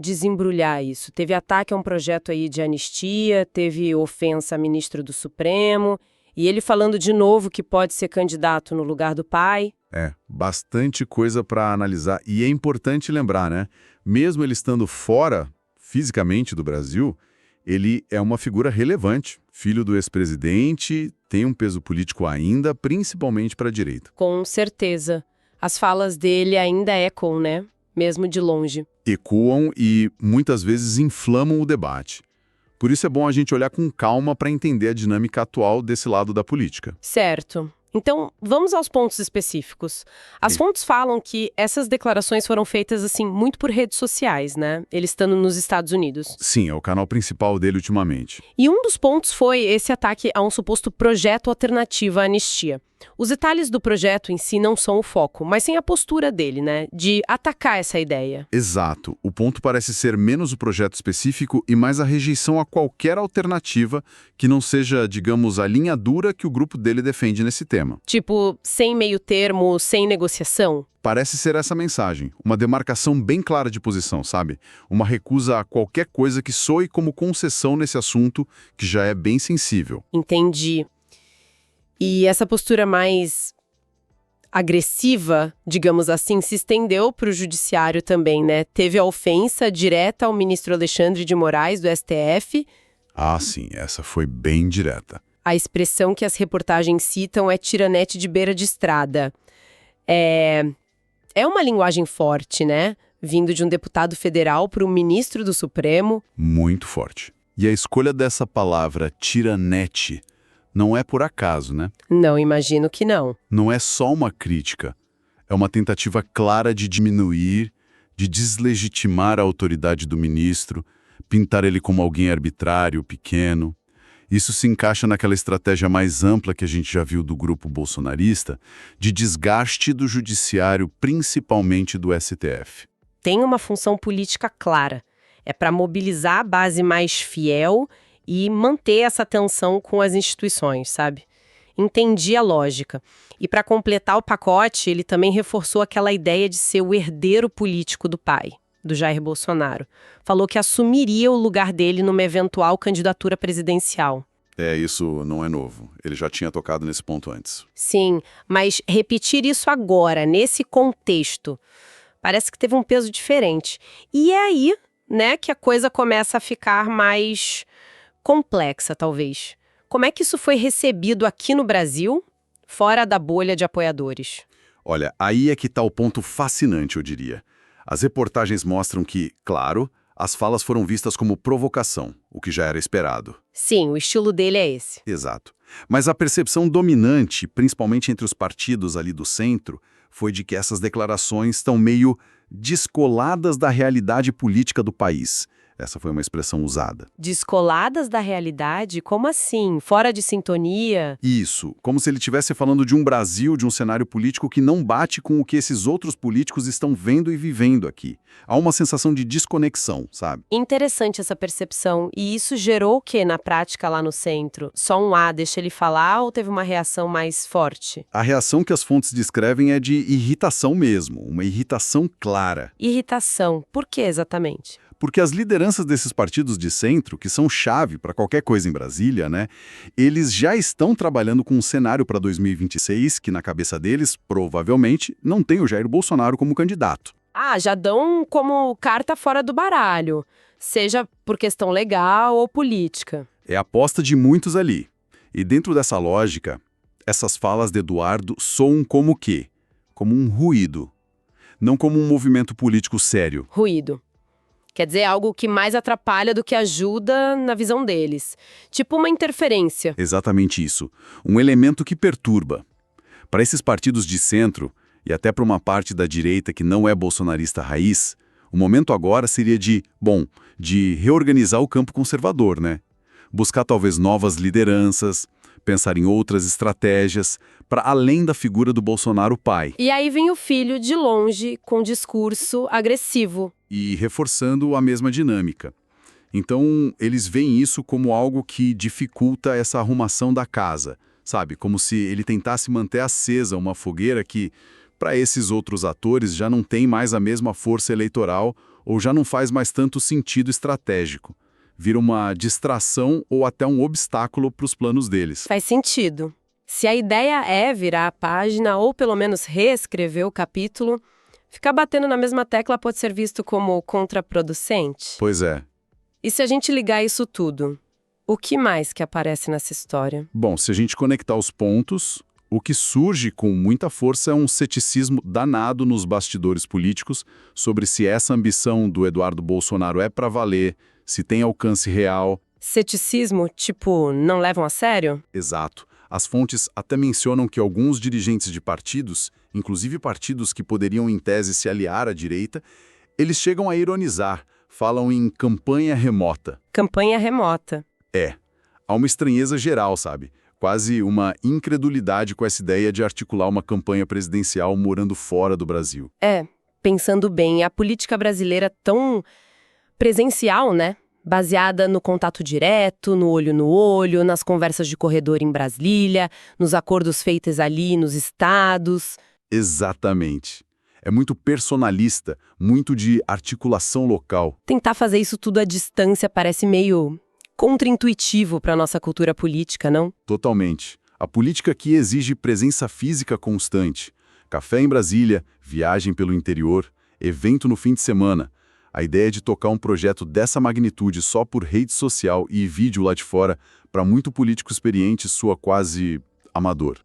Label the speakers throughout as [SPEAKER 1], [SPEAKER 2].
[SPEAKER 1] desembrulhar isso? Teve ataque a um projeto aí de anistia, teve ofensa a ministro do Supremo, e ele falando de novo que pode ser candidato no lugar do pai.
[SPEAKER 2] Bastante coisa para analisar. E é importante lembrar, né? Mesmo ele estando fora, fisicamente, do Brasil, ele é uma figura relevante. Filho do ex-presidente, tem um peso político ainda, principalmente para a direita.
[SPEAKER 1] Com certeza. As falas dele ainda ecoam, né? Mesmo de longe.
[SPEAKER 2] Ecoam e muitas vezes inflamam o debate. Por isso é bom a gente olhar com calma para entender a dinâmica atual desse lado da política.
[SPEAKER 1] Certo. Então, vamos aos pontos específicos. As fontes falam que essas declarações foram feitas, assim, muito por redes sociais, né? Ele estando nos Estados Unidos.
[SPEAKER 2] Sim, é o canal principal dele ultimamente.
[SPEAKER 1] E um dos pontos foi esse ataque a um suposto projeto alternativo à anistia. Os detalhes do projeto em si não são o foco, mas sim a postura dele, né? De atacar essa ideia.
[SPEAKER 2] Exato. O ponto parece ser menos o projeto específico e mais a rejeição a qualquer alternativa que não seja, digamos, a linha dura que o grupo dele defende nesse tema.
[SPEAKER 1] Tipo, sem meio termo, sem negociação?
[SPEAKER 2] Parece ser essa mensagem. Uma demarcação bem clara de posição, sabe? Uma recusa a qualquer coisa que soe como concessão nesse assunto que já é bem sensível.
[SPEAKER 1] Entendi. E essa postura mais agressiva, digamos assim, se estendeu para o judiciário também, né? Teve a ofensa direta ao ministro Alexandre de Moraes, do STF.
[SPEAKER 2] Ah, sim, essa foi bem direta.
[SPEAKER 1] A expressão que as reportagens citam é tiranete de beira de estrada. É uma linguagem forte, né? Vindo de um deputado federal para um ministro do Supremo.
[SPEAKER 2] Muito forte. E a escolha dessa palavra, tiranete, não é por acaso, né?
[SPEAKER 1] Não, imagino que não.
[SPEAKER 2] Não é só uma crítica. É uma tentativa clara de diminuir, de deslegitimar a autoridade do ministro, pintar ele como alguém arbitrário, pequeno. Isso se encaixa naquela estratégia mais ampla que a gente já viu do grupo bolsonarista, de desgaste do judiciário, principalmente do STF.
[SPEAKER 1] Tem uma função política clara. É para mobilizar a base mais fiel e manter essa tensão com as instituições, sabe? Entendi a lógica. E para completar o pacote, ele também reforçou aquela ideia de ser o herdeiro político do pai, do Jair Bolsonaro. Falou que assumiria o lugar dele numa eventual candidatura presidencial.
[SPEAKER 2] Isso não é novo. Ele já tinha tocado nesse ponto antes.
[SPEAKER 1] Sim, mas repetir isso agora, nesse contexto, parece que teve um peso diferente. E é aí, né, que a coisa começa a ficar mais complexa, talvez. Como é que isso foi recebido aqui no Brasil, fora da bolha de apoiadores?
[SPEAKER 2] Olha, aí é que está o ponto fascinante, eu diria. As reportagens mostram que, claro, as falas foram vistas como provocação, o que já era esperado.
[SPEAKER 1] Sim, o estilo dele é esse.
[SPEAKER 2] Exato. Mas a percepção dominante, principalmente entre os partidos ali do centro, foi de que essas declarações estão meio descoladas da realidade política do país. Essa foi uma expressão usada.
[SPEAKER 1] Descoladas da realidade? Como assim? Fora de sintonia?
[SPEAKER 2] Isso, como se ele estivesse falando de um Brasil, de um cenário político que não bate com o que esses outros políticos estão vendo e vivendo aqui. Há uma sensação de desconexão, sabe?
[SPEAKER 1] Interessante essa percepção. E isso gerou o quê na prática lá no centro? Só um deixa ele falar ou teve uma reação mais forte?
[SPEAKER 2] A reação que as fontes descrevem é de irritação mesmo, uma irritação clara.
[SPEAKER 1] Irritação. Por que exatamente?
[SPEAKER 2] Porque as lideranças desses partidos de centro, que são chave para qualquer coisa em Brasília, né, eles já estão trabalhando com um cenário para 2026 que, na cabeça deles, provavelmente, não tem o Jair Bolsonaro como candidato.
[SPEAKER 1] Já dão como carta fora do baralho, seja por questão legal ou política.
[SPEAKER 2] É a aposta de muitos ali. E dentro dessa lógica, essas falas de Eduardo soam como o quê? Como um ruído. Não como um movimento político sério.
[SPEAKER 1] Ruído. Quer dizer, algo que mais atrapalha do que ajuda na visão deles. Tipo uma interferência.
[SPEAKER 2] Exatamente isso. Um elemento que perturba. Para esses partidos de centro, e até para uma parte da direita que não é bolsonarista raiz, o momento agora seria de reorganizar o campo conservador, né? Buscar talvez novas lideranças, pensar em outras estratégias, para além da figura do Bolsonaro pai.
[SPEAKER 1] E aí vem o filho de longe, com discurso agressivo.
[SPEAKER 2] E reforçando a mesma dinâmica. Então, eles veem isso como algo que dificulta essa arrumação da casa, sabe? Como se ele tentasse manter acesa uma fogueira que, para esses outros atores, já não tem mais a mesma força eleitoral Ou já não faz mais tanto sentido estratégico? Vira uma distração ou até um obstáculo para os planos deles.
[SPEAKER 1] Faz sentido. Se a ideia é virar a página ou pelo menos reescrever o capítulo, ficar batendo na mesma tecla pode ser visto como contraproducente.
[SPEAKER 2] Pois é.
[SPEAKER 1] E se a gente ligar isso tudo, o que mais que aparece nessa história?
[SPEAKER 2] Bom, se a gente conectar os pontos, o que surge com muita força é um ceticismo danado nos bastidores políticos sobre se essa ambição do Eduardo Bolsonaro é para valer, se tem alcance real.
[SPEAKER 1] Ceticismo, tipo, não levam a sério?
[SPEAKER 2] Exato. As fontes até mencionam que alguns dirigentes de partidos, inclusive partidos que poderiam em tese se aliar à direita, eles chegam a ironizar, falam em campanha remota.
[SPEAKER 1] Campanha remota.
[SPEAKER 2] Há uma estranheza geral, sabe? Quase uma incredulidade com essa ideia de articular uma campanha presidencial morando fora do Brasil.
[SPEAKER 1] Pensando bem, a política brasileira é tão presencial, né? Baseada no contato direto, no olho, nas conversas de corredor em Brasília, nos acordos feitos ali nos estados.
[SPEAKER 2] Exatamente. É muito personalista, muito de articulação local.
[SPEAKER 1] Tentar fazer isso tudo à distância parece meio contraintuitivo para a nossa cultura política, não?
[SPEAKER 2] Totalmente. A política aqui exige presença física constante. Café em Brasília, viagem pelo interior, evento no fim de semana. A ideia de tocar um projeto dessa magnitude só por rede social e vídeo lá de fora, para muito político experiente, soa quase amador.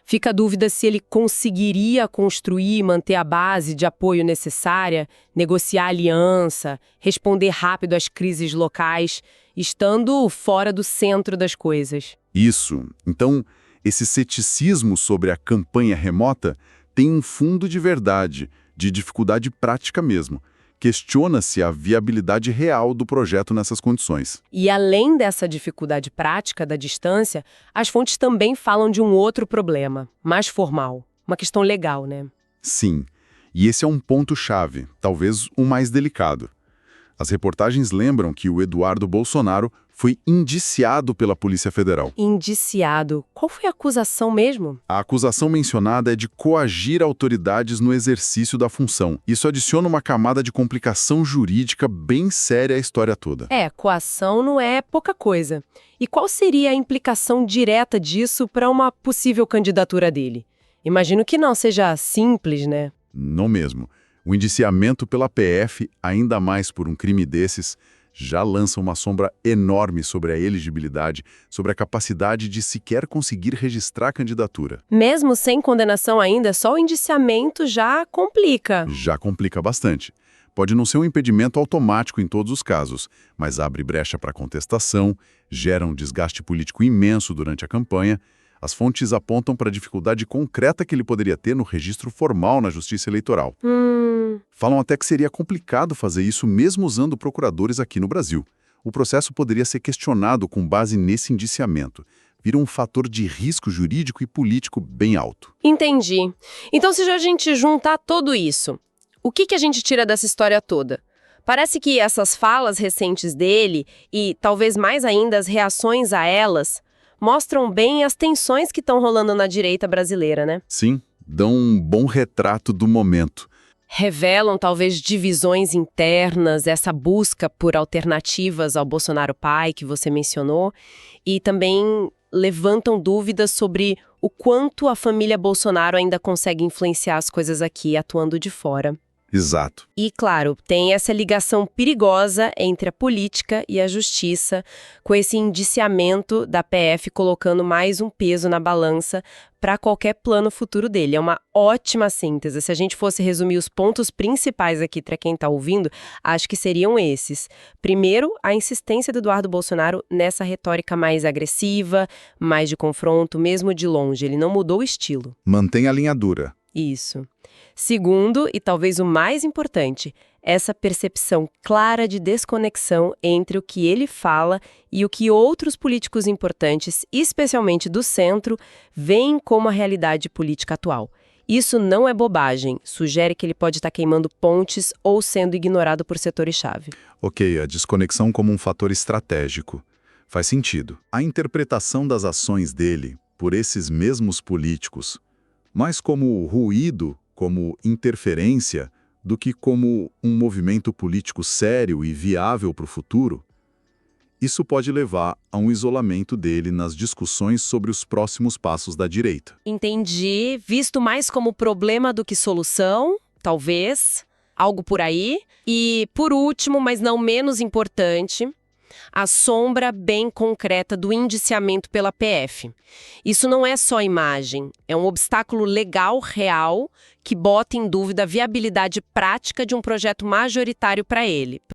[SPEAKER 1] Fica a dúvida se ele conseguiria construir e manter a base de apoio necessária, negociar aliança, responder rápido às crises locais, estando fora do centro das coisas.
[SPEAKER 2] Isso. Então, esse ceticismo sobre a campanha remota tem um fundo de verdade, de dificuldade prática mesmo. Questiona-se a viabilidade real do projeto nessas condições.
[SPEAKER 1] E além dessa dificuldade prática da distância, as fontes também falam de um outro problema, mais formal, uma questão legal, né?
[SPEAKER 2] Sim, e esse é um ponto-chave, talvez o mais delicado. As reportagens lembram que o Eduardo Bolsonaro foi indiciado pela Polícia Federal.
[SPEAKER 1] Indiciado. Qual foi a acusação mesmo?
[SPEAKER 2] A acusação mencionada é de coagir autoridades no exercício da função. Isso adiciona uma camada de complicação jurídica bem séria à história toda.
[SPEAKER 1] Coação não é pouca coisa. E qual seria a implicação direta disso para uma possível candidatura dele? Imagino que não seja simples, né?
[SPEAKER 2] Não mesmo. O indiciamento pela PF, ainda mais por um crime desses, já lança uma sombra enorme sobre a elegibilidade, sobre a capacidade de sequer conseguir registrar a candidatura.
[SPEAKER 1] Mesmo sem condenação ainda, só o indiciamento já complica.
[SPEAKER 2] Já complica bastante. Pode não ser um impedimento automático em todos os casos, mas abre brecha para contestação, gera um desgaste político imenso durante a campanha. As fontes apontam para a dificuldade concreta que ele poderia ter no registro formal na Justiça Eleitoral. Falam até que seria complicado fazer isso mesmo usando procuradores aqui no Brasil. O processo poderia ser questionado com base nesse indiciamento. Vira um fator de risco jurídico e político bem alto.
[SPEAKER 1] Entendi. Então, se a gente juntar tudo isso, o que a gente tira dessa história toda? Parece que essas falas recentes dele, e talvez mais ainda as reações a elas, mostram bem as tensões que estão rolando na direita brasileira, né?
[SPEAKER 2] Sim, dão um bom retrato do momento.
[SPEAKER 1] Revelam talvez divisões internas, essa busca por alternativas ao Bolsonaro pai que você mencionou, e também levantam dúvidas sobre o quanto a família Bolsonaro ainda consegue influenciar as coisas aqui, atuando de fora.
[SPEAKER 2] Exato.
[SPEAKER 1] E, claro, tem essa ligação perigosa entre a política e a justiça, com esse indiciamento da PF colocando mais um peso na balança para qualquer plano futuro dele. É uma ótima síntese. Se a gente fosse resumir os pontos principais aqui para quem está ouvindo, acho que seriam esses. Primeiro, a insistência do Eduardo Bolsonaro nessa retórica mais agressiva, mais de confronto, mesmo de longe. Ele não mudou o estilo.
[SPEAKER 2] Mantém a linha dura.
[SPEAKER 1] Isso. Segundo, e talvez o mais importante, essa percepção clara de desconexão entre o que ele fala e o que outros políticos importantes, especialmente do centro, veem como a realidade política atual. Isso não é bobagem, sugere que ele pode estar queimando pontes ou sendo ignorado por setores-chave.
[SPEAKER 2] Ok, a desconexão como um fator estratégico. Faz sentido. A interpretação das ações dele por esses mesmos políticos, mais como ruído, como interferência, do que como um movimento político sério e viável para o futuro, isso pode levar a um isolamento dele nas discussões sobre os próximos passos da direita.
[SPEAKER 1] Entendi. Visto mais como problema do que solução, talvez, algo por aí. E, por último, mas não menos importante, a sombra bem concreta do indiciamento pela PF. Isso não é só imagem, é um obstáculo legal real que bota em dúvida a viabilidade prática de um projeto majoritário para ele.